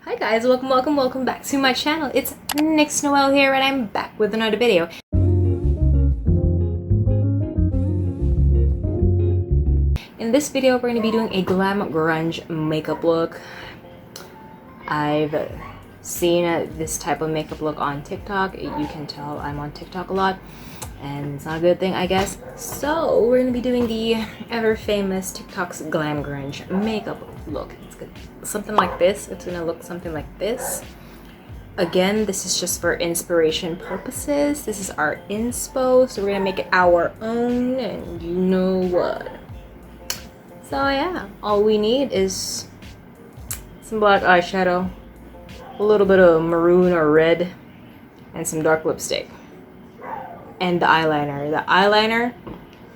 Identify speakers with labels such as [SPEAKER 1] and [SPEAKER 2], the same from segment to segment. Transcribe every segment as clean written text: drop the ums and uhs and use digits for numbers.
[SPEAKER 1] Hi guys, welcome back to my channel. It's Nyx Noel here and I'm back with another video. In this video, we're going to be doing a glam grunge makeup look. I've seen this type of makeup look on TikTok. You can tell I'm on TikTok a lot and it's not a good thing, I guess. So we're going to be doing the ever famous TikTok's glam grunge makeup look. It's good. Something like this. It's gonna look something like this. Again, this is just for inspiration purposes. This is our inspo, so we're gonna make it our own, and you know what. So yeah, all we need is some black eyeshadow, a little bit of maroon or red, and some dark lipstick. And the eyeliner. The eyeliner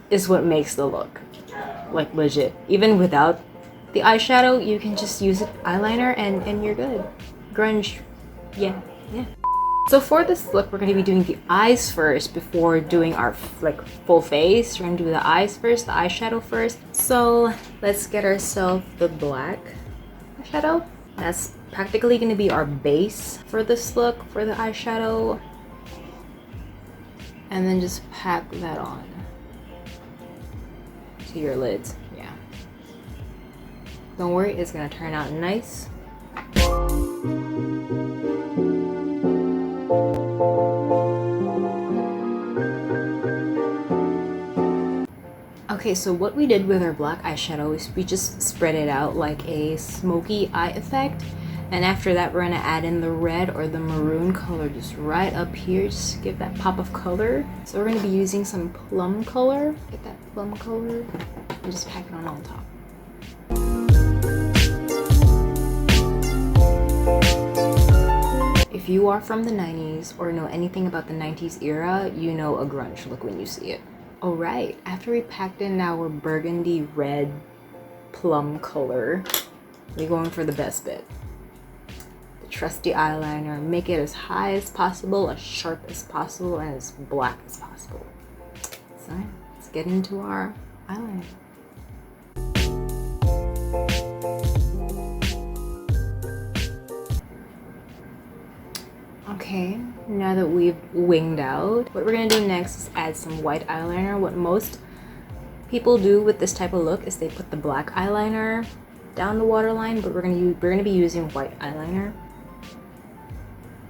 [SPEAKER 1] is what makes the look. Like legit. Even without the eyeshadow, you can just use it eyeliner and you're good. Grunge, yeah. So for this look, we're gonna be doing the eyes first before doing our full face. We're gonna do the eyes first, the eyeshadow first. So let's get ourselves the black eyeshadow. That's practically gonna be our base for this look, for the eyeshadow. And then just pack that on to your lids. Yeah. Don't worry, it's gonna turn out nice. Okay, so what we did with our black eyeshadow is we just spread it out like a smoky eye effect. And after that, we're gonna add in the red or the maroon color just right up here, just to give that pop of color. So we're gonna be using some plum color. Get that plum color and just pack it on top. If you are from the 90s or know anything about the 90s era, you know a grunge look when you see it. Alright, after we packed in our burgundy red plum color, we're going for the best bit. The trusty eyeliner. Make it as high as possible, as sharp as possible, and as black as possible. So let's get into our eyeliner. Okay, now that we've winged out, what we're gonna do next is add some white eyeliner. What most people do with this type of look is they put the black eyeliner down the waterline, but we're gonna be using white eyeliner.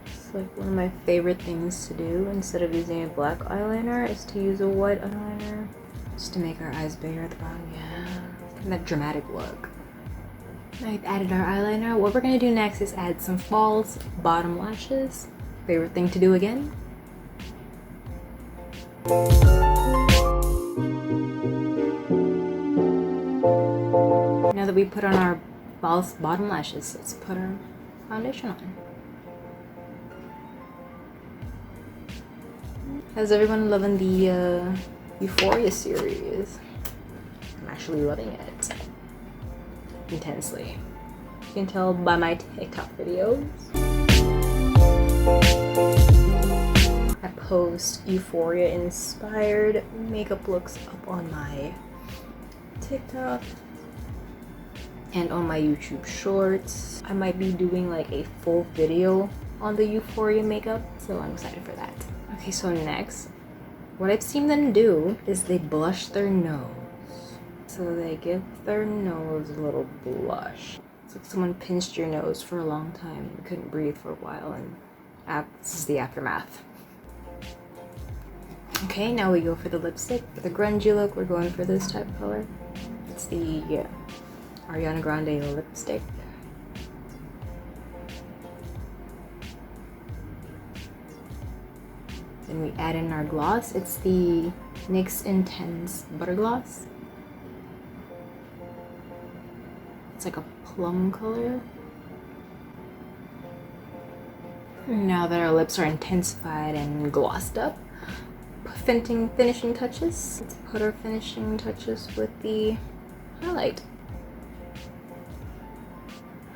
[SPEAKER 1] It's like one of my favorite things to do instead of using a black eyeliner is to use a white eyeliner, just to make our eyes bigger at the bottom. Yeah, and that dramatic look. Now we've added our eyeliner. What we're gonna do next is add some false bottom lashes. Favorite thing to do again. Now that we put on our false bottom lashes, let's put our foundation on. How's everyone loving the Euphoria series? I'm actually loving it intensely. You can tell by my TikTok videos. I post Euphoria inspired makeup looks up on my TikTok and on my YouTube shorts. I might be doing like a full video on the Euphoria makeup, so I'm excited for that. Okay, so next, what I've seen them do is they blush their nose. So they give their nose a little blush. It's like someone pinched your nose for a long time and couldn't breathe for a while, and this is the aftermath. Okay, now we go for the lipstick. For the grungy look, we're going for this type of color. It's the Ariana Grande lipstick. Then we add in our gloss. It's the NYX Intense Butter Gloss. It's like a plum color. Now that our lips are intensified and glossed up, finishing touches. Let's put our finishing touches with the highlight.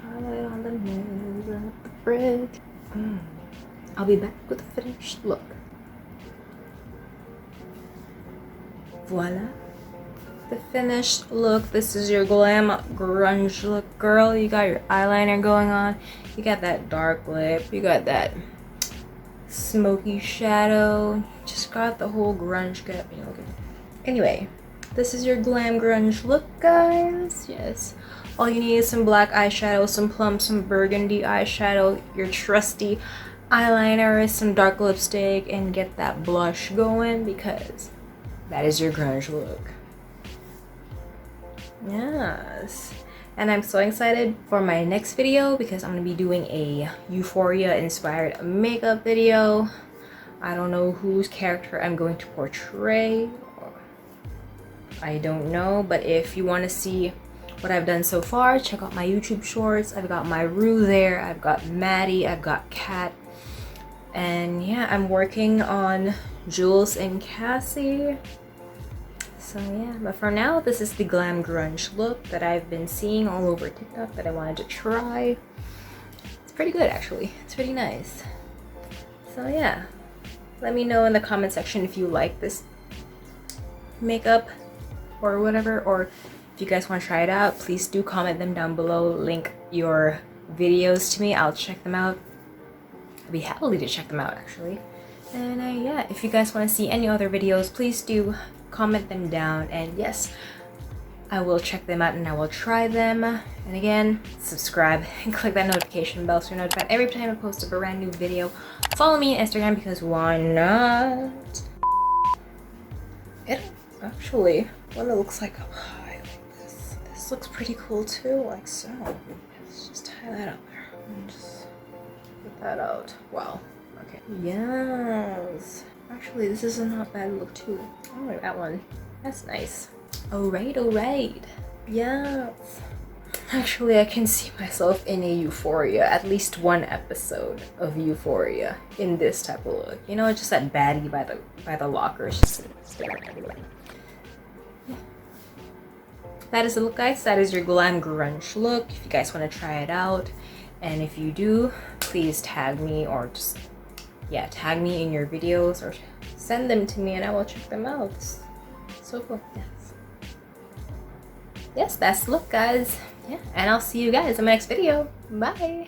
[SPEAKER 1] Highlight on the nose and the bridge. I'll be back with the finished look. Voila. the finished look. This is your Glam Grunge look, girl. You got your eyeliner going on. You got that dark lip. You got that smoky shadow. Just got the whole grunge get up. You know, look at it. Anyway, this is your Glam Grunge look, guys. Yes. All you need is some black eyeshadow, some plum, some burgundy eyeshadow, your trusty eyeliner, some dark lipstick, and get that blush going because that is your grunge look. Yes. And I'm so excited for my next video because I'm going to be doing a Euphoria inspired makeup video. I don't know whose character I'm going to portray. I don't know, but if you want to see what I've done so far, check out my YouTube shorts. I've got my Rue there, I've got Maddie, I've got Kat, and yeah, I'm working on Jules and Cassie. So yeah, but for now, this is the Glam Grunge look that I've been seeing all over TikTok that I wanted to try. It's pretty good, actually. It's pretty nice. So yeah, let me know in the comment section if you like this makeup or whatever, or if you guys want to try it out. Please do comment them down below. Link your videos to me. I'll check them out. I'd be happy to check them out, actually. And yeah, if you guys want to see any other videos, please do comment them down. And yes, I will check them out and I will try them. And again, subscribe and click that notification bell so you're notified every time I post a brand new video. Follow me on Instagram because why not? It actually, what it looks like up high like this. This looks pretty cool too, like so. Let's just tie that out there and just put that out. Wow. Okay. Yes. Actually, this is a not bad look too. I like that one. That's nice. Alright, alright. Yes. Actually, I can see myself in a Euphoria, at least one episode of Euphoria in this type of look. You know, just that baddie by the lockers. That is the look, guys. That is your Glam Grunge look. If you guys want to try it out, and if you do, please tag me or just tag me in your videos or send them to me and I will check them out. So cool. Yes, that's the look, guys. Yeah, and I'll see you guys in my next video. Bye.